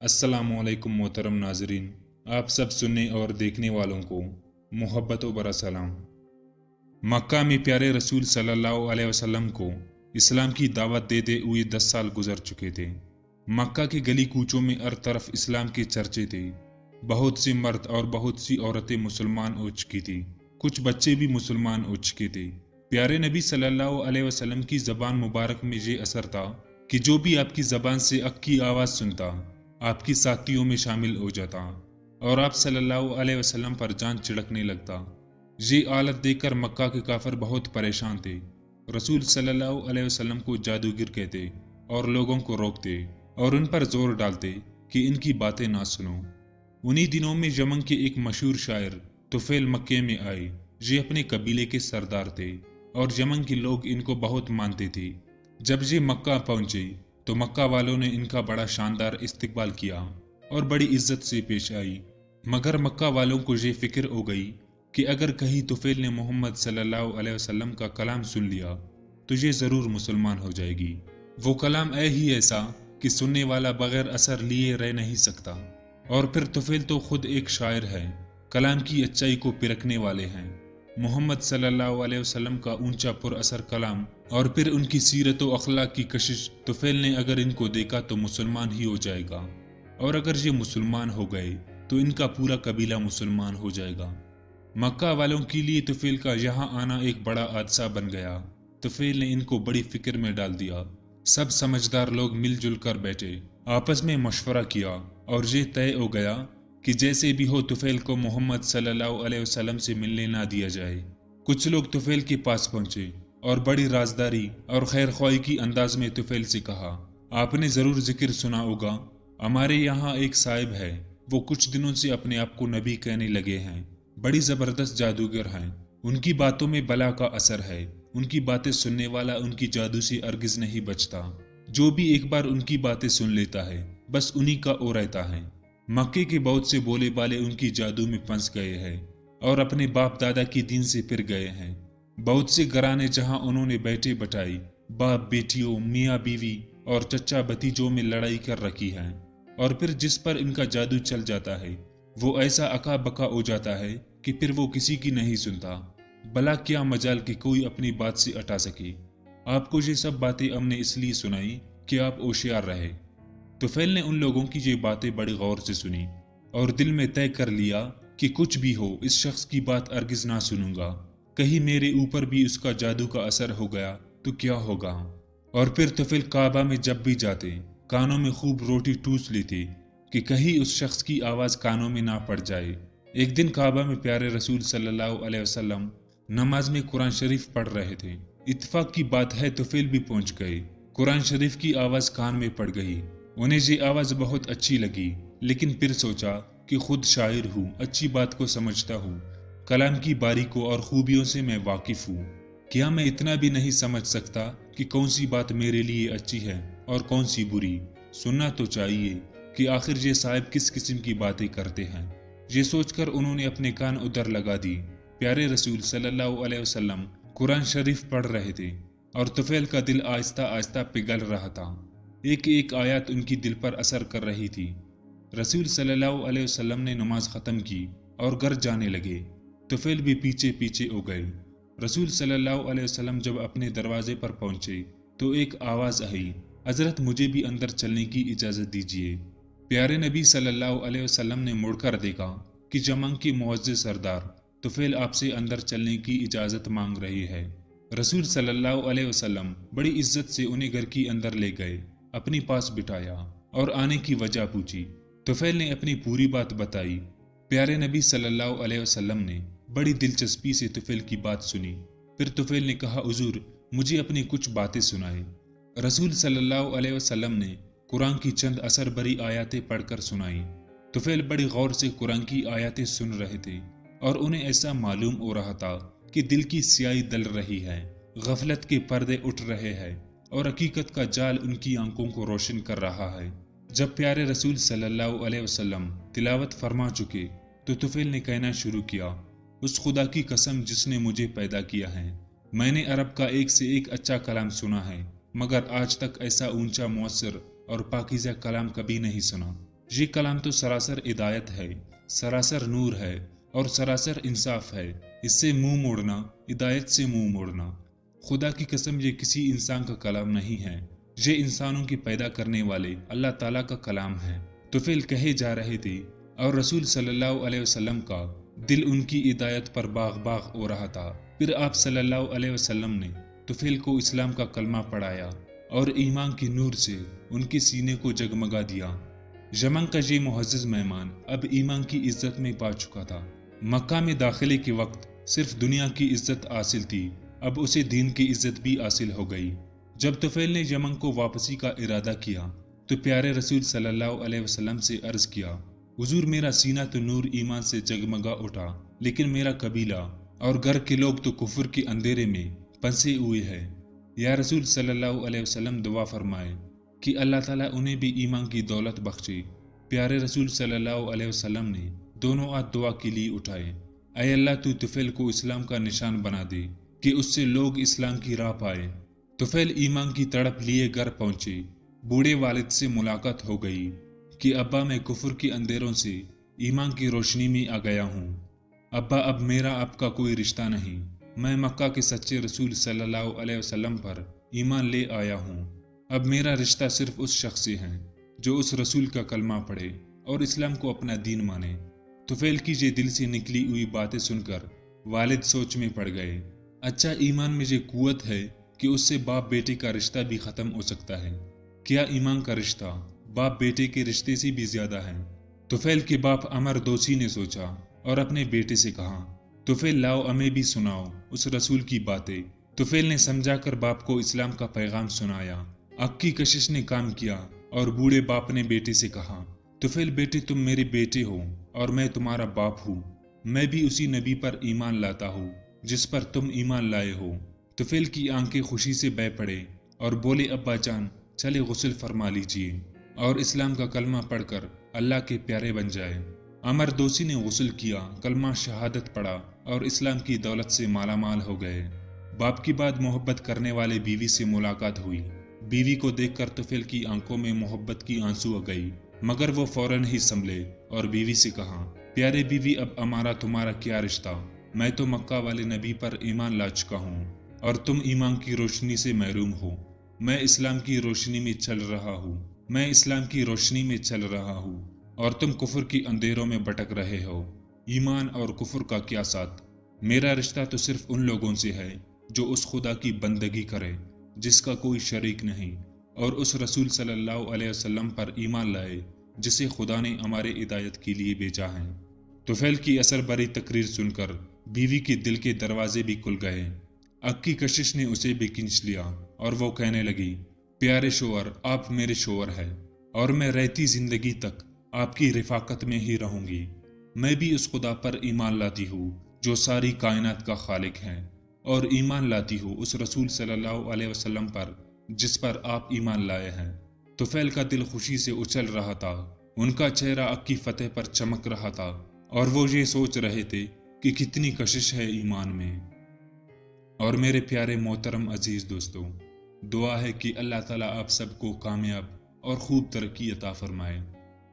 अस्सलामुअलैकुम मोहतरम नाजरीन, आप सब सुनने और देखने वालों को मोहब्बत व बरा सलाम। मक्का में प्यारे रसूल सल्लल्लाहु अलैहि वसल्लम को इस्लाम की दावत देते हुए 10 साल गुजर चुके थे। मक्का के गली कूचों में हर तरफ इस्लाम के चर्चे थे। बहुत से मर्द और बहुत सी औरतें मुसलमान हो चुकी थी, कुछ बच्चे भी मुसलमान हो चुके थे। प्यारे नबी सल्लल्लाहु अलैहि वसल्लम की ज़बान मुबारक में ये असर था कि जो भी आपकी ज़बान से अक की आवाज़ सुनता आपकी साथियों में शामिल हो जाता और आप सल्लल्लाहु अलैहि वसल्लम पर जान छिड़कने लगता। ये हालत देखकर मक्का के काफिर बहुत परेशान थे। रसूल सल्लल्लाहु अलैहि वसल्लम को जादूगर कहते और लोगों को रोकते और उन पर जोर डालते कि इनकी बातें ना सुनो। उन्हीं दिनों में यमन के एक मशहूर शायर तुफैल मक्के में आए। ये अपने कबीले के सरदार थे और यमन के लोग इनको बहुत मानते थे। जब ये मक्का पहुंचे तो मक्का वालों ने इनका बड़ा शानदार इस्तकबाल किया और बड़ी इज्जत से पेश आई। मगर मक्का वालों को ये फिक्र हो गई कि अगर कहीं तुफैल ने मोहम्मद सल्लल्लाहु अलैहि वसल्लम का कलाम सुन लिया तो ये ज़रूर मुसलमान हो जाएगी। वो कलाम ही ऐसा कि सुनने वाला बगैर असर लिए रह नहीं सकता। और फिर तुफैल तो खुद एक शायर है, कलाम की अच्छाई को परखने वाले हैं। मोहम्मद सल्लल्लाहु अलैहि वसल्लम का ऊंचा पुरअसर कलाम और फिर उनकी सीरत व अखलाक की कशिश, तुफैल ने अगर इनको देखा तो मुसलमान ही हो जाएगा, और अगर ये मुसलमान हो गए तो इनका पूरा कबीला मुसलमान हो जाएगा। मक्का वालों के लिए तुफैल का यहाँ आना एक बड़ा हादसा बन गया। तुफैल ने इनको बड़ी फिक्र में डाल दिया। सब समझदार लोग मिलजुल कर बैठे, आपस में मशवरा किया और ये तय हो गया कि जैसे भी हो तुफैल को मोहम्मद सल्लल्लाहु अलैहि वसल्लम से मिलने ना दिया जाए। कुछ लोग तुफैल के पास पहुंचे और बड़ी राजदारी और खैर ख्वाही की अंदाज में तुफैल से कहा, आपने ज़रूर जिक्र सुना होगा, हमारे यहाँ एक साहिब है, वो कुछ दिनों से अपने आप को नबी कहने लगे हैं, बड़ी ज़बरदस्त जादूगर हैं, उनकी बातों में बला का असर है, उनकी बातें सुनने वाला उनकी जादू से अर्गिज नहीं बचता। जो भी एक बार उनकी बातें सुन लेता है बस उन्हीं का ओ रहता है। मक्के के बहुत से बोले बाले उनकी जादू में फंस गए हैं और अपने बाप दादा की दीन से फिर गए हैं। बहुत से घराने जहां उन्होंने बैठे बटाई, बाप बेटियों, मियाँ बीवी और चचा भतीजों में लड़ाई कर रखी है, और फिर जिस पर इनका जादू चल जाता है वो ऐसा अका बका हो जाता है कि फिर वो किसी की नहीं सुनता। भला क्या मजाल कि कोई अपनी बात से हटा सके। आपको ये सब बातें हमने इसलिए सुनाई कि आप होशियार रहे। तुफैल ने उन लोगों की ये बातें बड़ी गौर से सुनी और दिल में तय कर लिया कि कुछ भी हो इस शख्स की बात अर्गिज ना सुनूंगा। कहीं मेरे ऊपर भी उसका जादू का असर हो गया तो क्या होगा। और फिर तुफैल काबा में जब भी जाते कानों में खूब रोटी टूस लेते कि कहीं उस शख्स की आवाज़ कानों में ना पड़ जाए। एक दिन काबा में प्यारे रसूल सल्लल्लाहु अलैहि वसल्लम नमाज में कुरान शरीफ पढ़ रहे थे। इत्तेफाक की बात है तुफैल भी पहुंच गए। कुरान शरीफ की आवाज़ कान में पड़ गई। उन्हें ये आवाज़ बहुत अच्छी लगी, लेकिन फिर सोचा कि खुद शायर हूँ, अच्छी बात को समझता हूँ, कलाम की बारीकों और खूबियों से मैं वाकिफ हूँ। क्या मैं इतना भी नहीं समझ सकता कि कौन सी बात मेरे लिए अच्छी है और कौन सी बुरी। सुनना तो चाहिए कि आखिर ये साहिब किस किस्म की बातें करते हैं। ये सोचकर उन्होंने अपने कान उधर लगा दी। प्यारे रसूल सल्लल्लाहु अलैहि वसल्लम कुरान शरीफ पढ़ रहे थे और तुफैल का दिल आहिस्ता आहिस्ता पिघल रहा था। एक एक आयत उनकी दिल पर असर कर रही थी। रसूल सल्लल्लाहु अलैहि वसल्लम ने नमाज ख़त्म की और घर जाने लगे। तुफैल भी पीछे पीछे हो गए। रसूल सल्लल्लाहु अलैहि वसल्लम जब अपने दरवाजे पर पहुंचे तो एक आवाज़ आई, हज़रत मुझे भी अंदर चलने की इजाज़त दीजिए। प्यारे नबी सल्लल्लाहु अलैहि वसल्लम ने मुड़कर देखा कि जमन के मुअज़्ज़िज़ सरदार तुफैल आपसे अंदर चलने की इजाज़त मांग रहे हैं। रसूल सल्लल्लाहु अलैहि वसल्लम बड़ी इज्जत से उन्हें घर की अंदर ले गए, अपनी पास बिठाया और आने की वजह पूछी। तुफैल ने अपनी पूरी बात बताई। प्यारे नबी सल्लल्लाहु अलैहि वसल्लम ने बड़ी दिलचस्पी से तुफैल की बात सुनी। फिर तुफैल ने कहा, हुजूर मुझे अपनी कुछ बातें सुनाए। रसूल सल्लल्लाहु अलैहि वसल्लम ने कुरान की चंद असर भरी आयतें पढ़कर सुनाई। तुफैल बड़ी गौर से कुरान की आयतें सुन रहे थे और उन्हें ऐसा मालूम हो रहा था कि दिल की स्याही दल रही है, गफलत के पर्दे उठ रहे हैं और हकीकत का जाल उनकी आंखों को रोशन कर रहा है। जब प्यारे रसूल सल्लल्लाहु अलैहि वसल्लम तिलावत फरमा चुके तो तुफैल ने कहना शुरू किया, उस खुदा की कसम जिसने मुझे पैदा किया है, मैंने अरब का एक से एक अच्छा कलाम सुना है, मगर आज तक ऐसा ऊंचा मुअस्सर और पाकीज़ा कलाम कभी नहीं सुना। یہ کلام تو سراسر ہدایت ہے، سراسر نور ہے اور سراسر انصاف ہے۔ اس سے منہ موڑنا ہدایت سے منہ موڑنا۔ خدا کی قسم یہ کسی انسان کا کلام نہیں ہے، یہ انسانوں کی پیدا کرنے والے اللہ تعالیٰ کا کلام ہے۔ طفیل کہے جا رہے تھے اور رسول صلی اللہ علیہ وسلم کا دل ان کی ہدایت پر باغ باغ ہو رہا تھا۔ پھر آپ صلی اللہ علیہ وسلم نے طفیل کو اسلام کا کلمہ پڑھایا اور ایمان کی نور سے ان کے سینے کو جگمگا دیا۔ یمن کا یہ معزز مہمان اب ایمان کی عزت میں پا چکا تھا۔ مکہ میں داخلے کے وقت صرف دنیا کی عزت حاصل تھی، اب اسے دین کی عزت بھی حاصل ہو گئی۔ جب طفیل نے یمن کو واپسی کا ارادہ کیا تو پیارے رسول صلی اللہ علیہ وسلم سے عرض کیا، حضور میرا سینہ تو نور ایمان سے جگمگا اٹھا، لیکن میرا قبیلہ اور گھر کے لوگ تو کفر کے اندھیرے میں پھنسے ہوئے ہیں۔ یا رسول صلی اللہ علیہ وسلم دعا فرمائے کہ اللہ تعالیٰ انہیں بھی ایمان کی دولت بخشے۔ پیارے رسول صلی اللہ علیہ وسلم نے دونوں ہاتھ دعا کے لیے اٹھائے، اے اللہ تو طفیل کو اسلام کا نشان بنا دے کہ اس سے لوگ اسلام کی راہ پائے۔ طفیل ایمان کی تڑپ لیے گھر پہنچے۔ بوڑھے والد سے ملاقات ہو گئی کہ ابا میں کفر کے اندھیروں سے ایمان کی روشنی میں آ گیا ہوں۔ ابا اب میرا آپ کا کوئی رشتہ نہیں، میں مکہ کے سچے رسول صلی اللہ علیہ وسلم پر ایمان لے آیا ہوں۔ اب میرا رشتہ صرف اس شخص سے ہے جو اس رسول کا کلمہ پڑھے اور اسلام کو اپنا دین مانے۔ طفیل کی یہ دل سے نکلی ہوئی باتیں سن کر والد سوچ میں پڑ گئے۔ اچھا ایمان میں یہ قوت ہے کہ اس سے باپ بیٹے کا رشتہ بھی ختم ہو سکتا ہے۔ کیا ایمان کا رشتہ باپ بیٹے کے رشتے سے بھی زیادہ ہے؟ طفیل کے باپ عمر دوسی نے سوچا اور اپنے بیٹے سے کہا، طفیل لاؤ ہمیں بھی سناؤ اس رسول کی باتیں۔ طفیل نے سمجھا کر باپ کو اسلام کا پیغام سنایا۔ حق کی کشش نے کام کیا اور بوڑھے باپ نے بیٹے سے کہا، طفیل بیٹے تم میرے بیٹے ہو اور میں تمہارا باپ ہوں، میں بھی اسی نبی پر ایمان لاتا ہوں جس پر تم ایمان لائے ہو۔ طفیل کی آنکھیں خوشی سے بہہ پڑے اور بولے، ابا جان چلے غسل فرما لیجئے اور اسلام کا کلمہ پڑھ کر اللہ کے پیارے بن جائے۔ عمر دوسی نے غسل کیا، کلمہ شہادت پڑھا اور اسلام کی دولت سے مالا مال ہو گئے۔ باپ کی بعد محبت کرنے والے بیوی سے ملاقات ہوئی۔ بیوی کو دیکھ کر طفیل کی آنکھوں میں محبت کی آنسو آ گئی، مگر وہ فوراً ہی سنبھلے اور بیوی سے کہا، پیارے بیوی اب ہمارا تمہارا کیا رشتہ؟ میں تو مکہ والے نبی پر ایمان لا چکا ہوں اور تم ایمان کی روشنی سے محروم ہو۔ میں اسلام کی روشنی میں چل رہا ہوں، میں اسلام کی روشنی میں چل رہا ہوں اور تم کفر کی اندھیروں میں بھٹک رہے ہو۔ ایمان اور کفر کا کیا ساتھ؟ میرا رشتہ تو صرف ان لوگوں سے ہے جو اس خدا کی بندگی کرے جس کا کوئی شریک نہیں، اور اس رسول صلی اللہ علیہ وسلم پر ایمان لائے جسے خدا نے ہمارے ہدایت کے لیے بھیجا ہے۔ طفیل کی اثر بری تقریر سن کر بیوی کے دل کے دروازے بھی کھل گئے۔ حق کی کشش نے اسے بھی کھینچ لیا اور وہ کہنے لگی، پیارے شوہر آپ میرے شوہر ہیں اور میں رہتی زندگی تک آپ کی رفاقت میں ہی رہوں گی۔ میں بھی اس خدا پر ایمان لاتی ہوں جو ساری کائنات کا خالق ہے، اور ایمان لاتی ہوں اس رسول صلی اللہ علیہ وسلم پر جس پر آپ ایمان لائے ہیں۔ طفیل کا دل خوشی سے اچھل رہا تھا، ان کا چہرہ حق کی فتح پر چمک رہا تھا اور وہ یہ سوچ رہے تھے کہ کتنی کشش ہے ایمان میں۔ اور میرے پیارے محترم عزیز دوستوں، دعا ہے کہ اللہ تعالیٰ آپ سب کو کامیاب اور خوب ترقی عطا فرمائے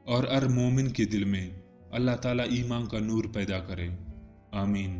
اور ہر مومن کے دل میں اللہ تعالیٰ ایمان کا نور پیدا کرے۔ آمین۔